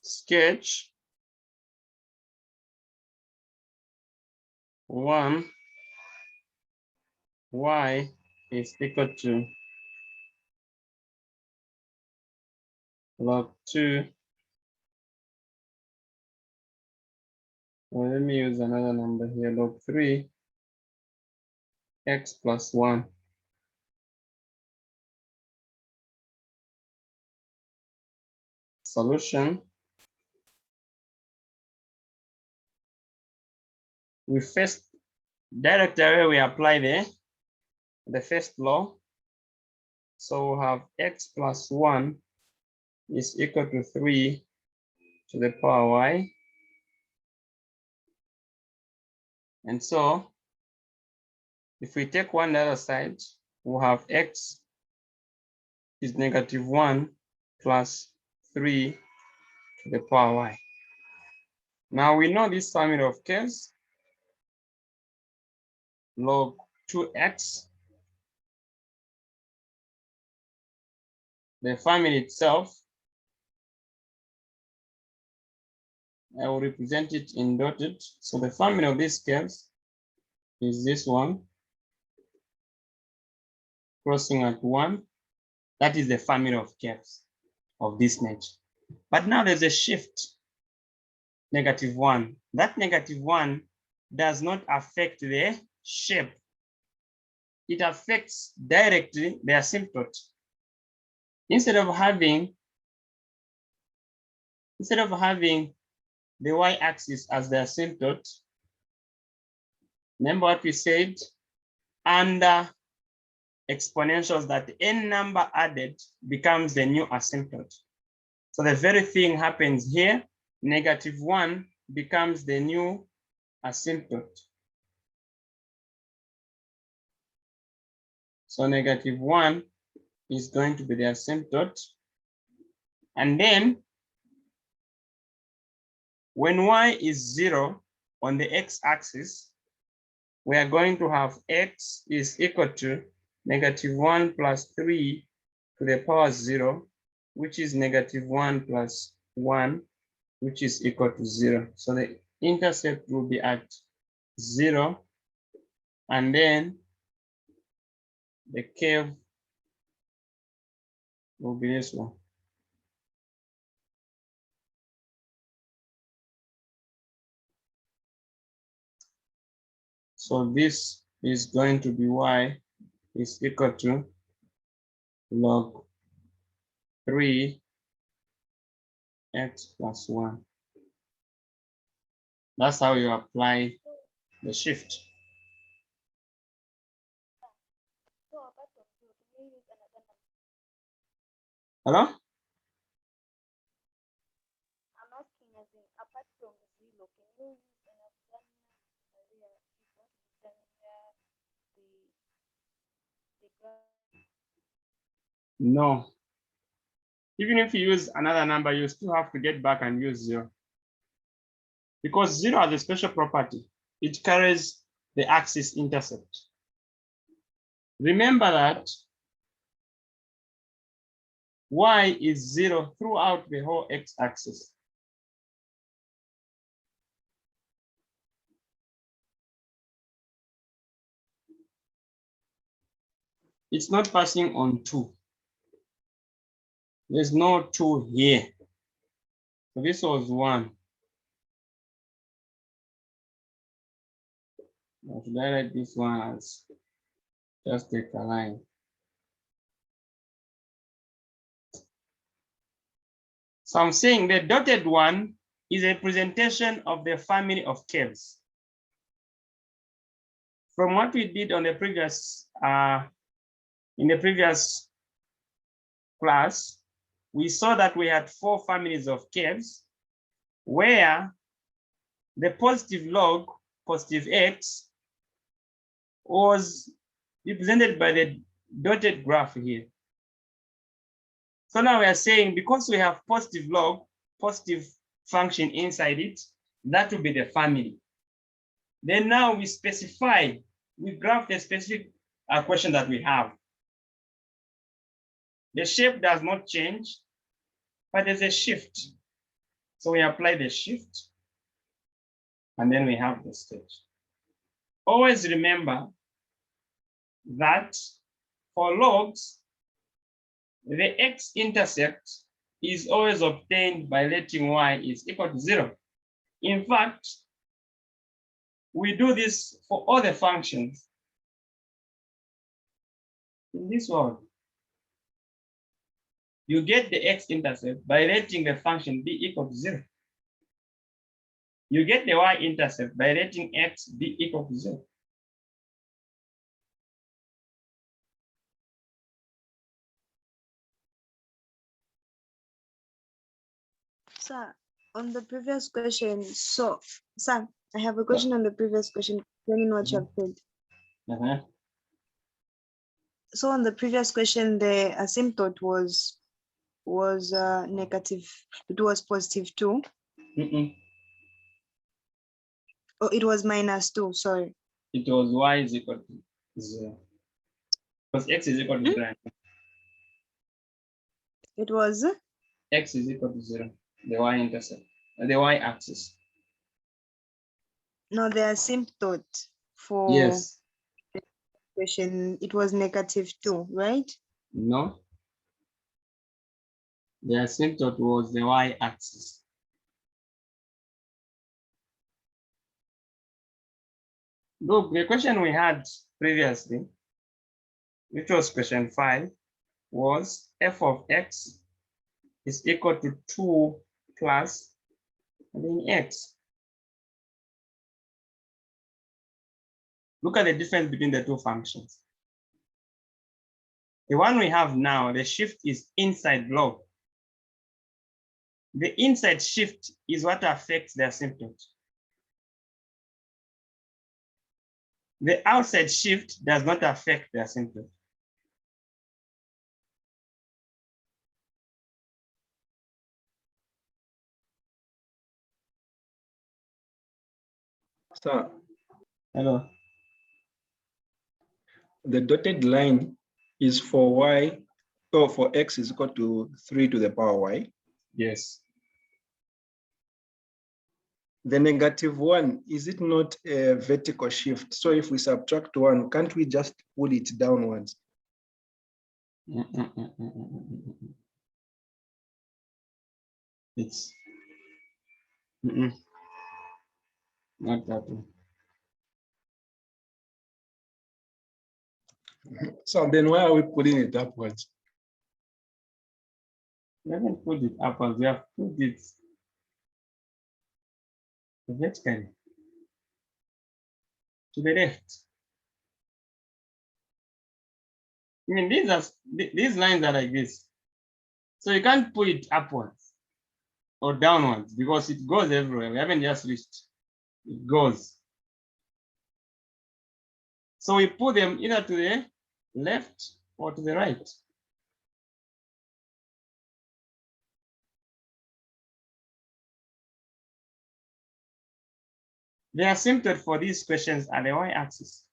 sketch 1 y is equal to log 2. Well, let me use another number here, log 3 x plus 1. Solution. We first directly away we apply the first law. So we'll have x plus 1 is equal to 3 to the power y. And so if we take one the other side, we'll have x is negative 1 plus 3 to the power y. Now we know this family of curves, log 2x. The family itself, I will represent it in dotted. So the family of these curves is this one, crossing at 1. That is the family of curves of this nature. But now there's a shift, negative 1. That negative 1 does not affect the shape. It affects directly the asymptote. Instead of having the y-axis as the asymptote, remember what we said? Under exponentials, that n number added becomes the new asymptote. So the very thing happens here, negative 1 becomes the new asymptote. So negative 1 is going to be the asymptote. And then when y is 0 on the x-axis, we are going to have x is equal to negative 1 plus 3 to the power 0, which is negative 1 plus 1, which is equal to 0. So the intercept will be at 0, and then the curve will be this one. So this is going to be y is equal to log 3 x plus 1. That's how you apply the shift. Hello? I'm asking, as in, apart from 0, can you use another No. Even if you use another number, you still have to get back and use 0. Because 0 has a special property. It carries the axis intercept. Remember that y is 0 throughout the whole x-axis. It's not passing on 2. There's no 2 here. So this was 1. I should write this one as just take a line. So I'm saying the dotted one is a representation of the family of curves. From what we did on the previous in the previous class, we saw that we had 4 families of curves where the positive log, positive x, was represented by the dotted graph here. So now we are saying, because we have positive log, positive function inside it, that will be the family. Then now we specify, we graph the specific question that we have. The shape does not change, but there's a shift. So we apply the shift, and then we have the stage. Always remember that for logs, the x-intercept is always obtained by letting y is equal to 0. In fact, we do this for all the functions in this world. You get the x-intercept by letting the function be equal to 0. You get the y-intercept by letting x be equal to 0. Sir, on the previous question, so, sir, I have a question on the previous question, concerning what you have said. So on the previous question, the asymptote was negative, it was positive 2. Oh, it was -2, sorry. It was y is equal to 0. Because x is equal to 0. It was X is equal to 0. The y-intercept, the y-axis. no, the asymptote for Yes. question, it was -2, right? No. The asymptote was the y-axis. Look, the question we had previously, which was question 5, was f of x is equal to 2 plus and then x. Look at the difference between the two functions. The one we have now, the shift is inside log. The inside shift is what affects the asymptote. The outside shift does not affect the asymptote. Sir, Hello. the dotted line is for y, or for x is equal to 3 to the power y. Yes. The -1, is it not a vertical shift? So if we subtract 1, can't we just pull it downwards? It's not that one. So then why are we pulling it upwards? We haven't put it upwards, we have put it vertically to the left. I mean, these lines are like this. So you can't put it upwards or downwards because it goes everywhere. We haven't just reached. It goes. So we put them either to the left or to the right. The asymptote for these questions are the y-axis.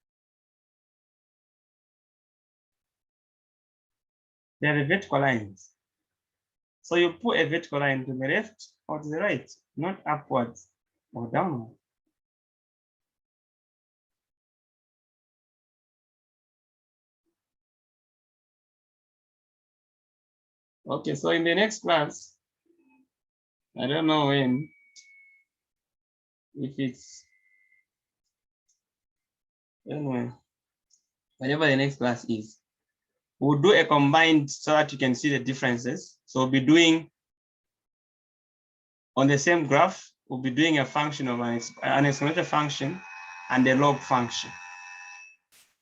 They are the vertical lines. So you put a vertical line to the left or to the right, not upwards or downward. Okay, so in the next class, I don't know when, if it's, anyway, whatever the next class is, we'll do a combined so that you can see the differences. So we'll be doing on the same graph, we'll be doing a function of an exponential function and a log function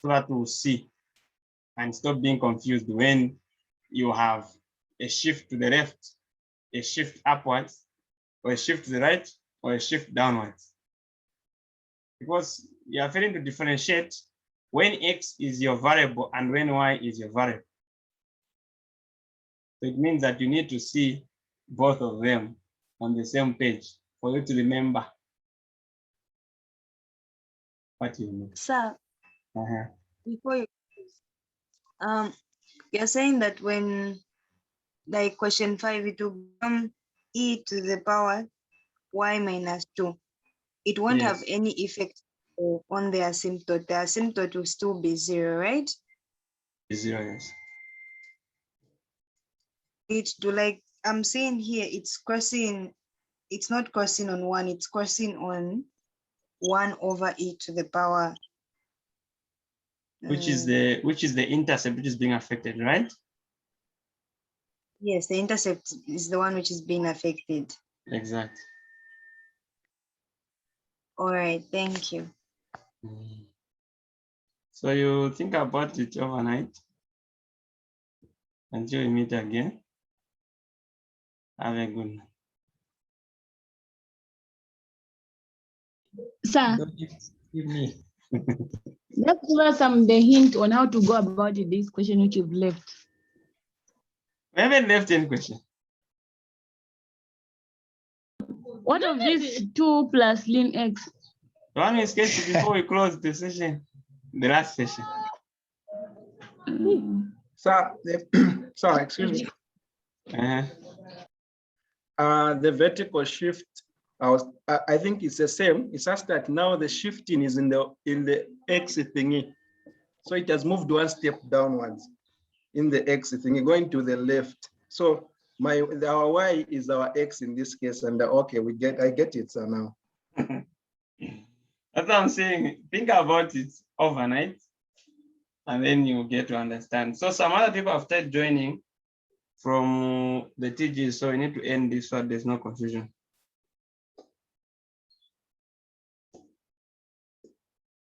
so that we'll see and stop being confused when you have a shift to the left, a shift upwards, or a shift to the right, or a shift downwards. Because you are failing to differentiate when x is your variable and when y is your variable. So it means that you need to see both of them on the same page for you to remember what you need. Sir, before you, you're saying that when, like question 5, it will become e to the power y minus 2, it won't have Yes. any effect on the asymptote. The asymptote will still be 0, right? 0, yes. It do like I'm saying here, it's crossing, it's not crossing on 1, it's crossing on 1 over e to the power. Which is the intercept which is being affected, right? Yes, the intercept is the one which is being affected. Exactly. All right, thank you. So you think about it overnight until we meet again. Have a good night. Sir, Give me. let's give us the hint on how to go about this question which you've left. We haven't left any question. What of this 2 plus ln x? The one we sketched before we close the session, the last session. Sir, sorry, excuse me. The vertical shift, I think it's the same. It's just that now the shifting is in the x thingy. So it has moved one step downwards in the x thingy, going to the left. So our y is our x in this case, and okay, I get it, sir, now. That's what I'm saying. Think about it overnight, and then you get to understand. So some other people have started joining from the TG, so you need to end this so there's no confusion.